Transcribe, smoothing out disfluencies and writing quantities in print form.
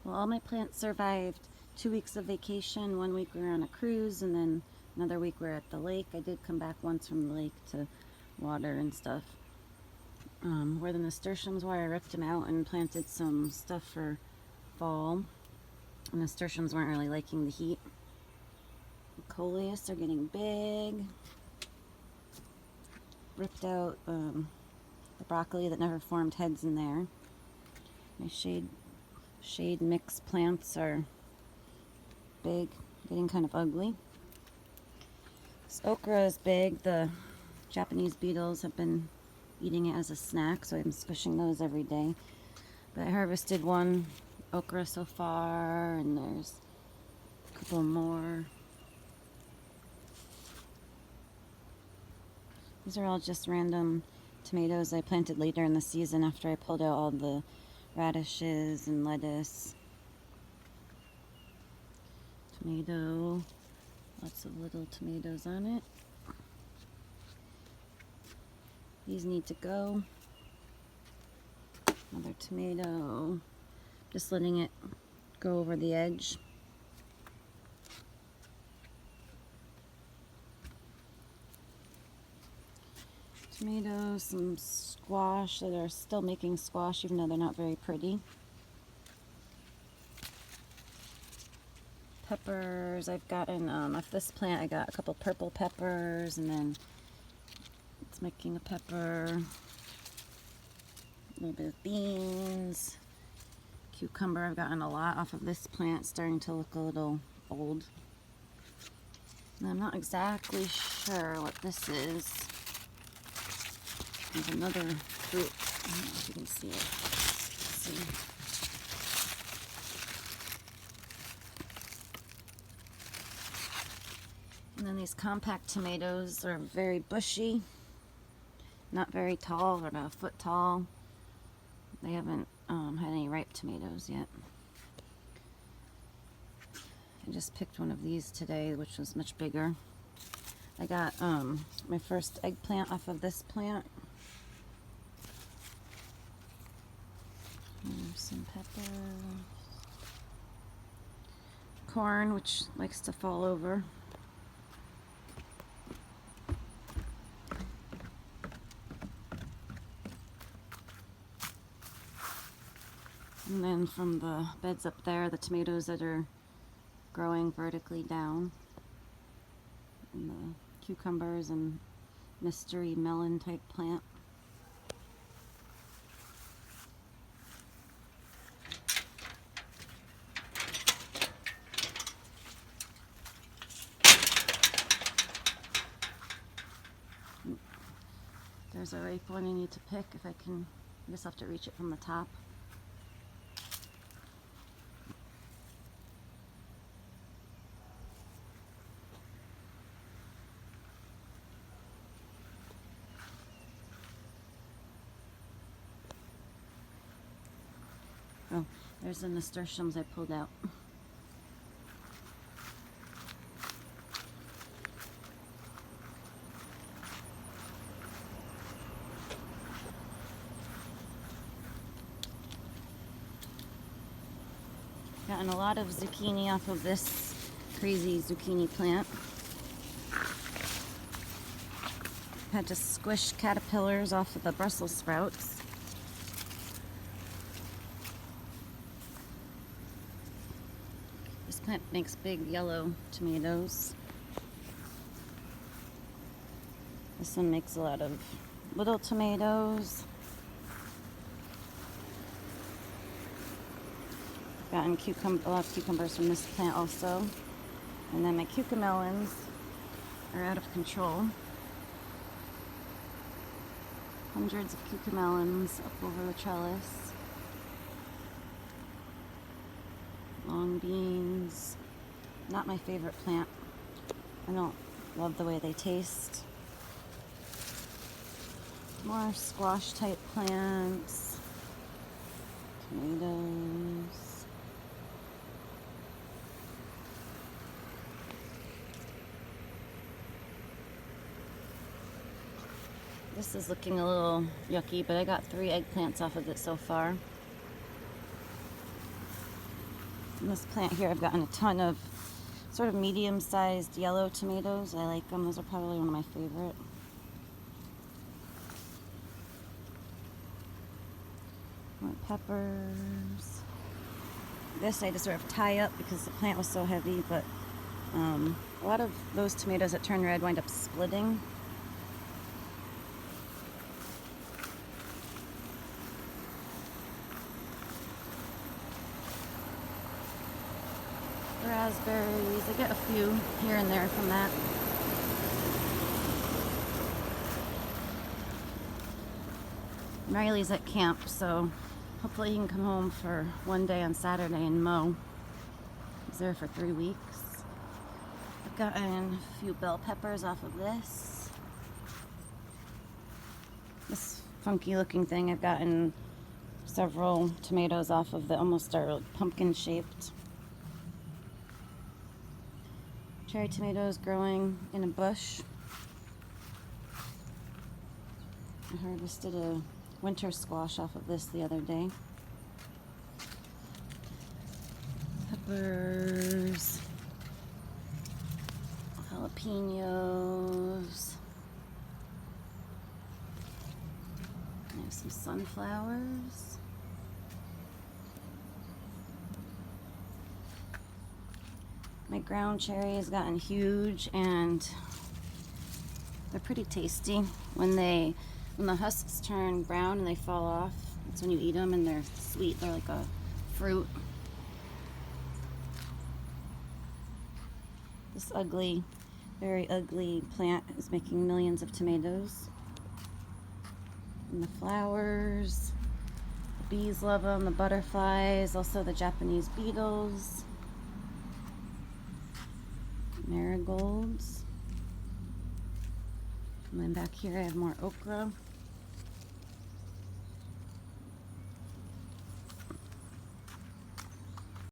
Well, all my plants survived 2 weeks of vacation. 1 week we were on a cruise, and then another week we were at the lake. I did come back once from the lake to water and stuff. Where the nasturtiums were, I ripped them out and planted some stuff for fall. The nasturtiums weren't really liking the heat. The coleus are getting big. Ripped out the broccoli that never formed heads in there. My shade mix plants are big, getting kind of ugly. This okra is big. The Japanese beetles have been eating it as a snack, so I'm squishing those every day. But I harvested one okra so far, and there's a couple more. These are all just random tomatoes I planted later in the season after I pulled out all the radishes and lettuce. Tomato, lots of little tomatoes on it. These need to go. Another tomato, just letting it go over the edge. Tomatoes, some squash that are still making squash even though they're not very pretty. Peppers, I've gotten, off this plant I got a couple purple peppers, and then it's making a pepper. A little bit of beans. Cucumber, I've gotten a lot off of this plant, starting to look a little old. And I'm not exactly sure what this is. There's another fruit. I don't know if you can see it. Let's see. And then these compact tomatoes are very bushy, not very tall, or about a foot tall. They haven't had any ripe tomatoes yet. I just picked one of these today, which was much bigger. I got my first eggplant off of this plant. Some pepper. Corn, which likes to fall over. And then from the beds up there, the tomatoes that are growing vertically down. And the cucumbers and mystery melon type plant. There's a ripe one I need to pick if I can. I just have to reach it from the top. Oh, there's the nasturtiums I pulled out. Gotten a lot of zucchini off of this crazy zucchini plant. Had to squish caterpillars off of the Brussels sprouts. This plant makes big yellow tomatoes. This one makes a lot of little tomatoes. Gotten a lot of cucumbers from this plant also. And then my cucamelons are out of control. Hundreds of cucamelons up over the trellis. Long beans. Not my favorite plant. I don't love the way they taste. More squash type plants. Tomatoes. This is looking a little yucky, but I got 3 eggplants off of it so far. In this plant here, I've gotten a ton of sort of medium-sized yellow tomatoes. I like them. Those are probably one of my favorite. More peppers. This I just sort of tie up because the plant was so heavy, but a lot of those tomatoes that turn red wind up splitting. Raspberries, I get a few here and there from that. Riley's at camp, so hopefully he can come home for one day on Saturday and mow. He's there for 3 weeks. I've gotten a few bell peppers off of this. This funky looking thing, I've gotten several tomatoes off of that almost are like pumpkin shaped. Cherry tomatoes growing in a bush. I harvested a winter squash off of this the other day. Peppers, jalapenos. I have some sunflowers. My ground cherry has gotten huge and they're pretty tasty. When the husks turn brown and they fall off, that's when you eat them, and they're sweet. They're like a fruit. This ugly, very ugly plant is making millions of tomatoes. And the flowers, the bees love them, the butterflies, also the Japanese beetles, marigolds. And then back here I have more okra.